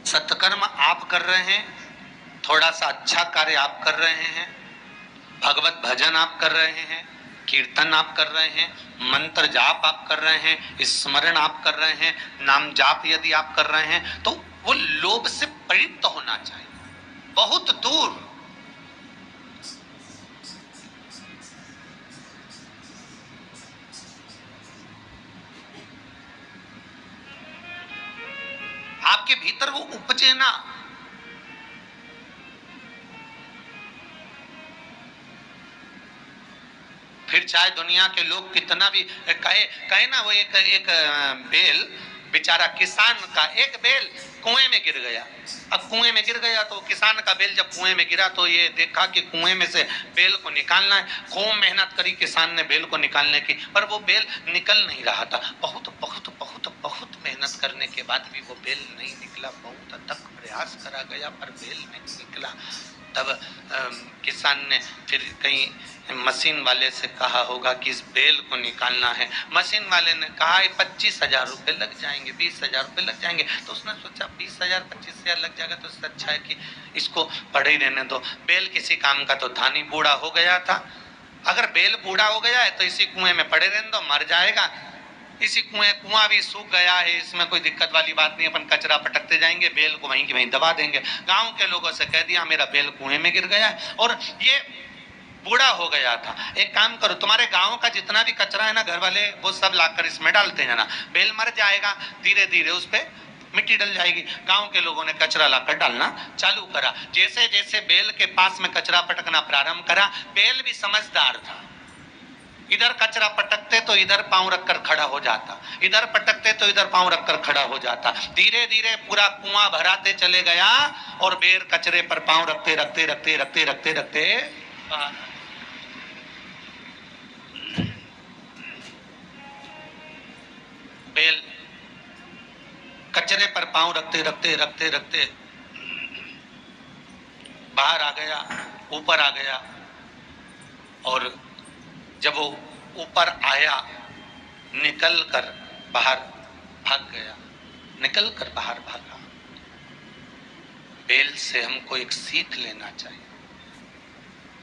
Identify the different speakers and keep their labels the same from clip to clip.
Speaker 1: सत्कर्म आप कर रहे हैं, थोड़ा सा अच्छा कार्य आप कर रहे हैं, भगवत भजन आप कर रहे हैं, कीर्तन आप कर रहे हैं, मंत्र जाप आप कर रहे हैं, स्मरण आप कर रहे हैं, नाम जाप यदि आप कर रहे हैं, तो वो लोभ से पवित्र होना चाहिए, बहुत दूर। आपके भीतर वो उपजे ना। फिर चाहे दुनिया के लोग कितना भी कहे ना, वो एक बेल बेचारा किसान का, एक बेल कुएं में गिर गया। अब कुएं में गिर गया तो किसान का बेल जब कुएं में गिरा तो ये देखा कि कुएं में से बेल को निकालना है। खूब मेहनत करी किसान ने बेल को निकालने की, पर वो बेल निकल नहीं रहा था। बहुत बहुत बहुत बहुत मेहनत करने के बाद भी वो बेल नहीं निकला। बहुत तक प्रयास करा गया पर बेल नहीं निकला। तब किसान ने फिर कहीं मशीन वाले से कहा होगा कि इस बेल को निकालना है। मशीन वाले ने कहा 25,000 रुपये लग जाएंगे, 20,000 रुपये लग जाएंगे। तो उसने सोचा 20,000 25,000 लग जाएगा तो इससे अच्छा है कि इसको पड़े ही रहने दो। बेल किसी काम का तो था नहीं, बूढ़ा हो गया था। अगर बेल बूढ़ा हो गया है तो इसी कुएं में पड़े रहने दो, मर जाएगा। इसी कुआं भी सूख गया है, इसमें कोई दिक्कत वाली बात नहीं, अपन कचरा पटकते जाएंगे, बेल को वहीं की वहीं दबा देंगे। गांव के लोगों से कह दिया मेरा बेल कुएं में गिर गया है और ये बूढ़ा हो गया था। एक काम करो, तुम्हारे गांव का जितना भी कचरा है ना, घर वाले वो सब लाकर इसमें डालते हैं ना, बेल मर जाएगा, धीरे धीरे उस पे मिट्टी डल जाएगी। गांव के लोगों ने कचरा लाकर डालना चालू करा। जैसे जैसे बेल के पास में कचरा पटकना प्रारंभ करा, बेल भी समझदार था। इधर कचरा पटकते तो इधर पांव रखकर खड़ा हो जाता, इधर पटकते तो इधर पांव रखकर खड़ा हो जाता। धीरे धीरे पूरा कुआं भराते चले गया और बेल कचरे पर पांव रखते रखते रखते रखते रखते रखते बेल कचरे पर पांव रखते रखते रखते रखते बाहर आ गया, ऊपर आ गया। और जब वो ऊपर आया, निकल कर बाहर भाग गया, निकल कर बाहर भागा। बेल से हमको एक सीख लेना चाहिए,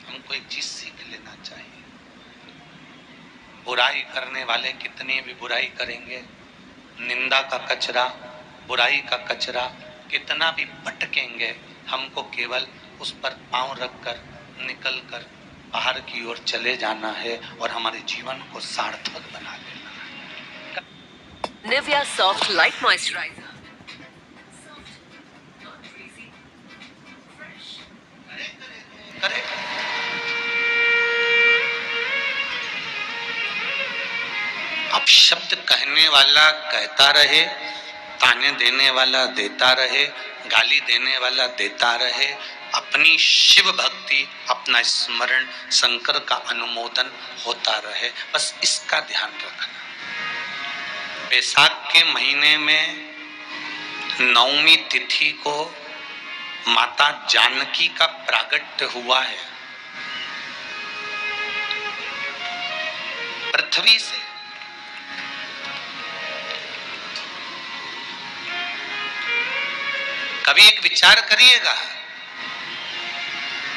Speaker 1: हमको एक चीज सीख लेना चाहिए। बुराई करने वाले कितनी भी बुराई करेंगे, निंदा का कचरा, बुराई का कचरा कितना भी पटकेंगे, हमको केवल उस पर पांव रखकर निकल कर बाहर की ओर चले जाना है और हमारे जीवन को सार्थक बना लेना है।
Speaker 2: Nivea soft light moisturiser.
Speaker 1: अब शब्द कहने वाला कहता रहे, ताने देने वाला देता रहे, गाली देने वाला देता रहे। अपनी शिव भक्ति, अपना स्मरण, शंकर का अनुमोदन होता रहे, बस इसका ध्यान रखना। बैसाख के महीने में 9वीं तिथि को माता जानकी का प्रागट्य हुआ है पृथ्वी से। कभी एक विचार करिएगा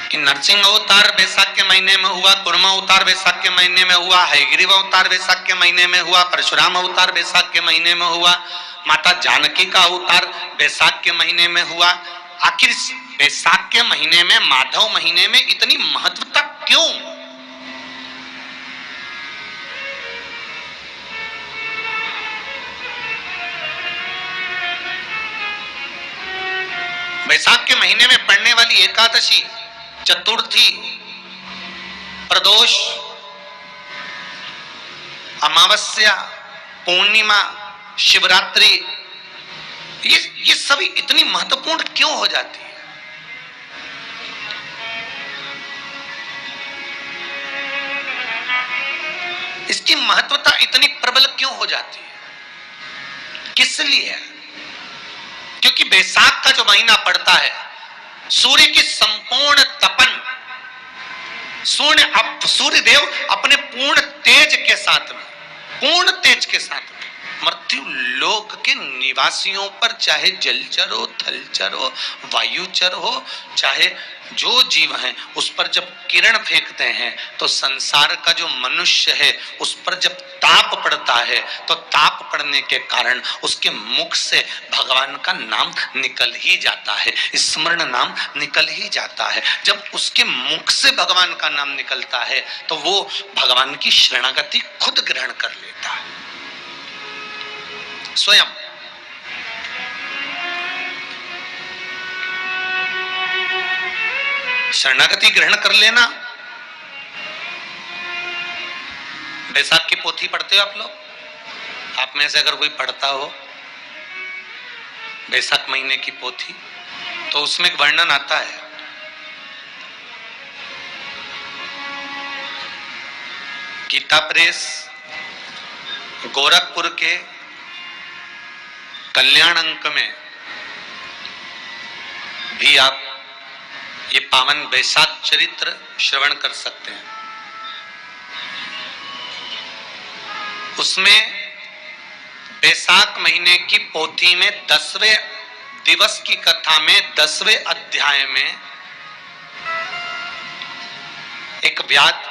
Speaker 1: कि नरसिंह अवतार बैसाख के महीने में हुआ, कुर्मा अवतार बैसाख के महीने में हुआ, हयग्रीव अवतार बैसाख के महीने में हुआ, परशुराम अवतार बैसाख के महीने में हुआ, माता जानकी का अवतार बैसाख के महीने में हुआ। आखिर बैसाख के महीने में, माधव महीने में इतनी महत्वता क्यों? बैसाख के महीने में पड़ने वाली एकादशी, चतुर्थी, प्रदोष, अमावस्या, पूर्णिमा, शिवरात्रि, ये सभी इतनी महत्वपूर्ण क्यों हो जाती है? इसकी महत्वता इतनी प्रबल क्यों हो जाती है? किस लिए? क्योंकि बैसाख का जो महीना पड़ता है, सूर्य की संपूर्ण तपन, सूर्य देव अपने पूर्ण तेज के साथ में मृत्यु लोक के निवासियों पर, चाहे जलचर हो, थलचर हो, वायुचर हो, चाहे जो जीव हैं, उस पर जब किरण फेंकते हैं तो संसार का जो मनुष्य है उस पर जब ताप पड़ता है तो ताप पड़ने के कारण उसके मुख से भगवान का नाम निकल ही जाता है, स्मरण नाम निकल ही जाता है। जब उसके मुख से भगवान का नाम निकलता है तो वो भगवान की शरणागति खुद ग्रहण कर लेता है स्वयं। शरणागति ग्रहण कर लेना। बैसाख की पोथी पढ़ते हो आप लोग? आप में से अगर कोई पढ़ता हो बैसाख महीने की पोथी, तो उसमें एक वर्णन आता है, गीता प्रेस गोरखपुर के कल्याण अंक में भी आप ये पावन बैसाख चरित्र श्रवण कर सकते हैं। उसमें बैसाख महीने की पोथी में 10वें दिवस की कथा में 10वें अध्याय में एक व्याध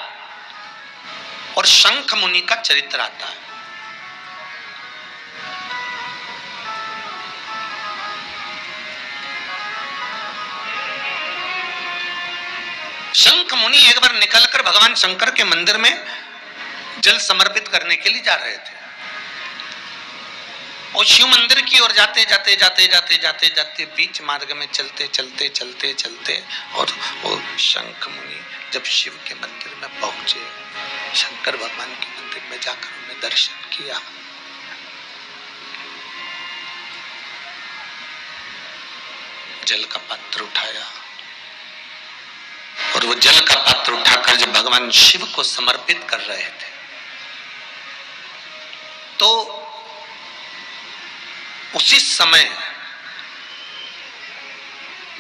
Speaker 1: और शंख मुनि का चरित्र आता है। शंख मुनि एक बार निकलकर भगवान शंकर के मंदिर में जल समर्पित करने के लिए जा रहे थे और शिव मंदिर की ओर जाते जाते जाते जाते जाते जाते बीच मार्ग में चलते चलते चलते चलते और वो शंख मुनि जब शिव के मंदिर में पहुंचे, शंकर भगवान के मंदिर में जाकर उन्हें दर्शन किया, जल का पात्र उठाया और वो जल का पात्र उठाकर जब भगवान शिव को समर्पित कर रहे थे तो उसी समय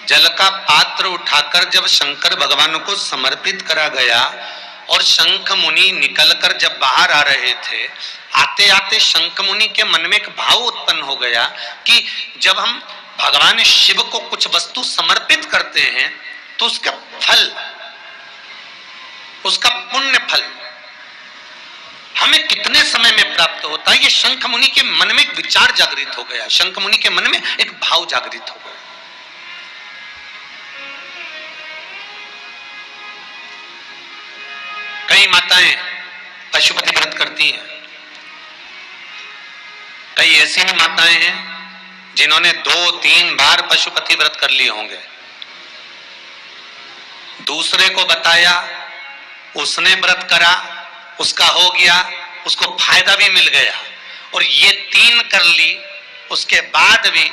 Speaker 1: जल का पात्र उठाकर जब शंकर भगवान को समर्पित करा गया और शंख मुनि निकलकर जब बाहर आ रहे थे, आते आते शंख मुनि के मन में एक भाव उत्पन्न हो गया कि जब हम भगवान शिव को कुछ वस्तु समर्पित करते हैं तो उसका फल, उसका पुण्य फल हमें कितने समय में प्राप्त होता है। ये शंख मुनि के मन में एक विचार जागृत हो गया, शंख मुनि के मन में एक भाव जागृत हो गया। कई माताएं पशुपति व्रत करती हैं, कई ऐसी भी माताएं हैं जिन्होंने 2-3 बार पशुपति व्रत कर लिए होंगे, दूसरे को बताया, उसने व्रत करा, उसका हो गया, उसको फायदा भी मिल गया, और ये 3 कर ली, उसके बाद भी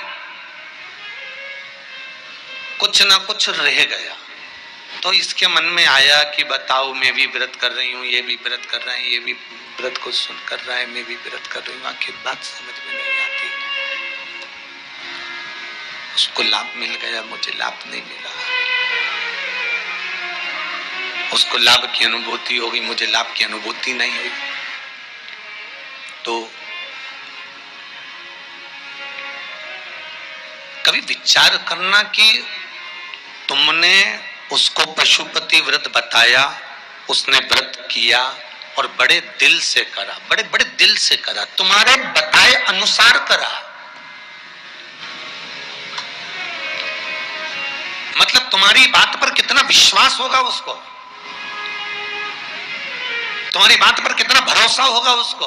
Speaker 1: कुछ ना कुछ रह गया। तो इसके मन में आया कि बताओ, मैं भी व्रत कर रही हूँ, ये भी व्रत कर रहा है, ये भी व्रत को सुन कर रहा है, मैं भी व्रत कर रही हूँ, आखिर बात समझ में नहीं आती। उसको लाभ मिल गया, मुझे लाभ नहीं मिला, उसको लाभ की अनुभूति होगी, मुझे लाभ की अनुभूति नहीं हुई। तो कभी विचार करना कि तुमने उसको पशुपति व्रत बताया, उसने व्रत किया और बड़े दिल से करा, बड़े बड़े दिल से करा, तुम्हारे बताए अनुसार करा, मतलब तुम्हारी बात पर कितना विश्वास होगा उसको, तुम्हारी बात पर कितना भरोसा होगा उसको।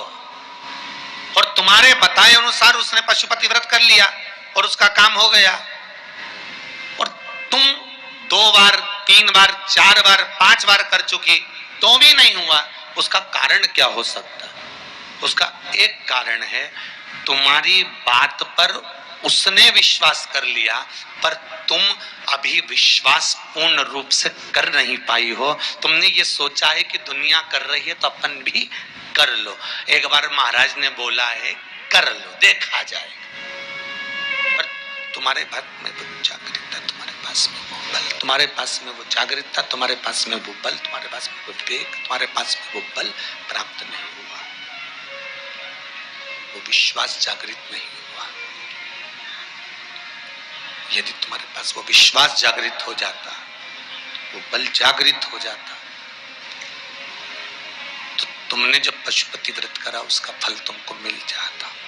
Speaker 1: और तुम्हारे बताए अनुसार उसने पशुपति व्रत कर लिया और उसका काम हो गया, और तुम 2 बार, 3 बार, 4 बार, 5 बार कर चुकी तो भी नहीं हुआ। उसका कारण क्या हो सकता? उसका एक कारण है, तुम्हारी बात पर उसने विश्वास कर लिया पर तुम अभी विश्वास पूर्ण रूप से कर नहीं पाई हो। तुमने ये सोचा है कि दुनिया कर रही है तो अपन भी कर लो। एक बार महाराज ने बोला है कर लो, देखा जाएगा। पर तुम्हारे बात में वो जागृतता, तुम्हारे पास में वो बल, तुम्हारे पास में वो जागृतता, तुम्हारे पास में वो बल, तुम्हारे पास में वो विवेक, तुम्हारे पास में वो बल प्राप्त नहीं हुआ। वो विश्वास जागृत नहीं हुआ। यदि तुम्हारे पास वो विश्वास जागृत हो जाता, वो बल जागृत हो जाता, तो तुमने जब पशुपति व्रत करा उसका फल तुमको मिल जाता।